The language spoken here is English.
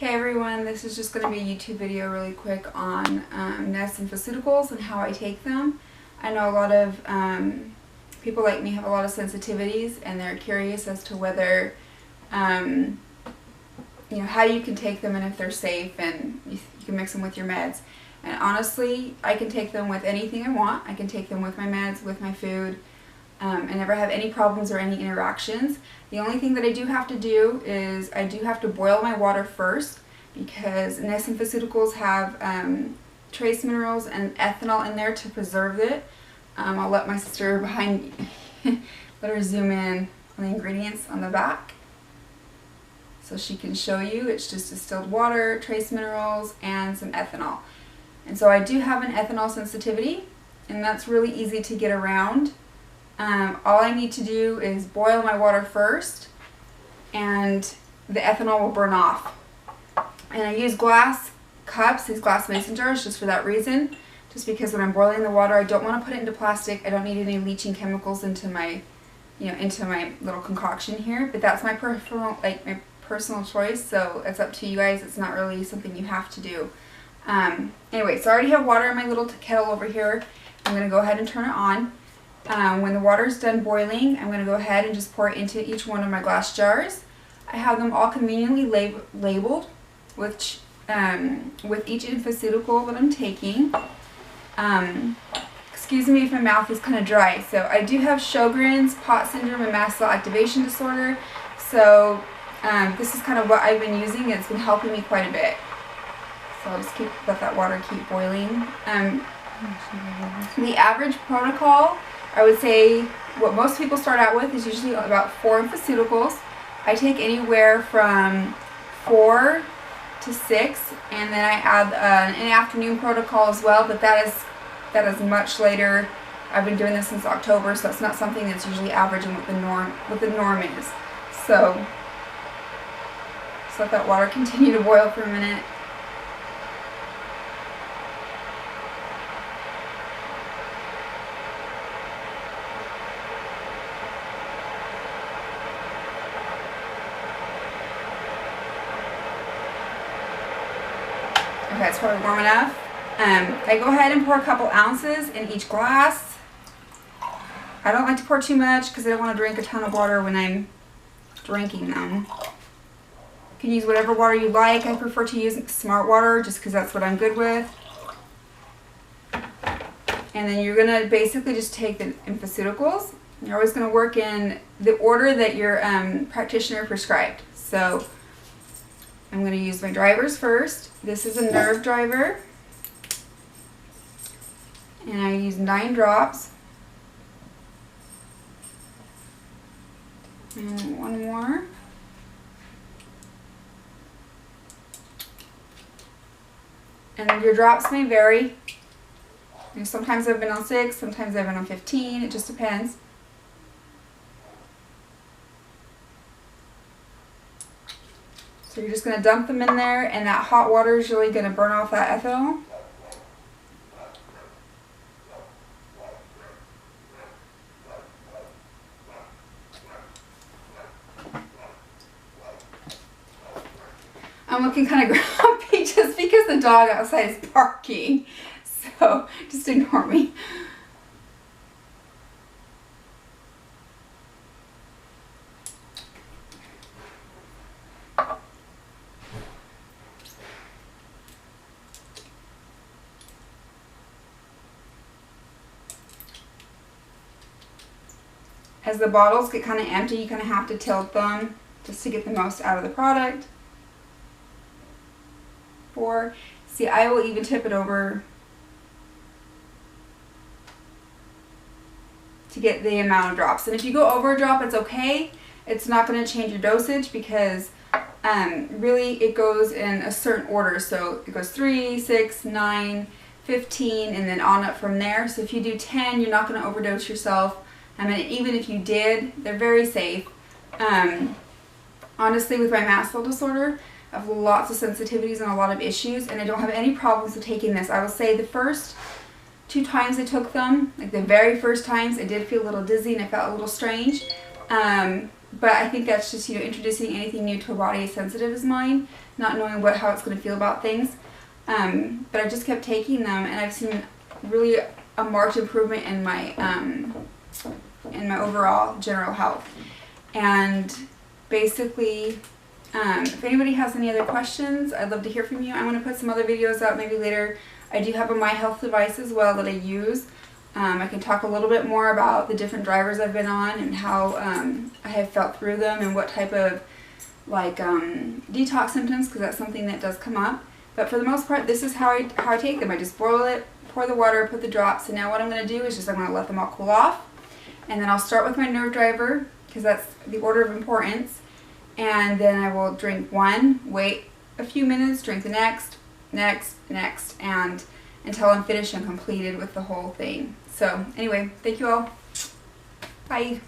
Hey everyone, this is just going to be a YouTube video really quick on NES Infoceuticals and how I take them. I know a lot of people like me have a lot of sensitivities and they're curious as to whether, how you can take them and if they're safe and you can mix them with your meds. And honestly, I can take them with anything I want. I can take them with my meds, with my food. I never have any problems or any interactions. The only thing that I do have to do is I do have to boil my water first because NES Infoceuticals have trace minerals and ethanol in there to preserve it. I'll let my sister behind me, let her zoom in on the ingredients on the back so she can show you. It's just distilled water, trace minerals, and some ethanol. And so I do have an ethanol sensitivity, and that's really easy to get around. All I need to do is boil my water first and the ethanol will burn off. And I use glass cups, these glass mason jars, just for that reason. Just because when I'm boiling the water, I don't want to put it into plastic. I don't need any leaching chemicals into my, into my little concoction here. But that's my personal choice, so it's up to you guys. It's not really something you have to do. Anyway, so I already have water in my little kettle over here. I'm going to go ahead and turn it on. When the water is done boiling, I'm going to go ahead and just pour it into each one of my glass jars. I have them all conveniently labeled with each infoceutical that I'm taking. Excuse me if my mouth is kind of dry. So I do have Sjogren's, pot syndrome, and mast cell activation disorder. So this is kind of what I've been using. It's been helping me quite a bit. So I'll just let that water keep boiling. The average protocol, I would say what most people start out with is usually about 4 infoceuticals. I take anywhere from 4 to 6, and then I add an afternoon protocol as well, but that is much later. I've been doing this since October, so it's not something that's usually averaging what the norm is. So just let that water continue to boil for a minute. Okay, it's probably warm enough. I go ahead and pour a couple ounces in each glass. I don't like to pour too much because I don't want to drink a ton of water when I'm drinking them. You can use whatever water you like. I prefer to use smart water just because that's what I'm good with. And then you're going to basically just take the infoceuticals. You're always going to work in the order that your practitioner prescribed. So I'm going to use my drivers first. This is a nerve driver. And I use 9 drops. And one more. And your drops may vary. Sometimes I've been on 6, sometimes I've been on 15. It just depends. So you're just going to dump them in there, and that hot water is really going to burn off that ethanol. I'm looking kind of grumpy just because the dog outside is barking, so just ignore me. As the bottles get kind of empty, you kind of have to tilt them just to get the most out of the product. 4. See, I will even tip it over to get the amount of drops. And if you go over a drop, it's okay. It's not going to change your dosage because really it goes in a certain order. So it goes 3, 6, 9, 15, and then on up from there. So if you do 10, you're not going to overdose yourself. I mean, even if you did, they're very safe. Honestly, with my mast cell disorder, I have lots of sensitivities and a lot of issues, and I don't have any problems with taking this. I will say the first 2 times I took them, like the very first times, I did feel a little dizzy and I felt a little strange. But I think that's just, you know, introducing anything new to a body as sensitive as mine, not knowing how it's going to feel about things. But I just kept taking them, and I've seen really a marked improvement in my overall general health. And basically, if anybody has any other questions, I'd love to hear from you. I'm going to put some other videos out maybe later. I do have a My Health device as well that I use. I can talk a little bit more about the different drivers I've been on and how I have felt through them and what type of like detox symptoms, because that's something that does come up. But for the most part, this is how I take them. I just boil it, pour the water, put the drops, and now what I'm going to do is I'm going to let them all cool off. And then I'll start with my nerve driver, because that's the order of importance. And then I will drink one, wait a few minutes, drink the next, and until I'm finished and completed with the whole thing. So anyway, thank you all. Bye.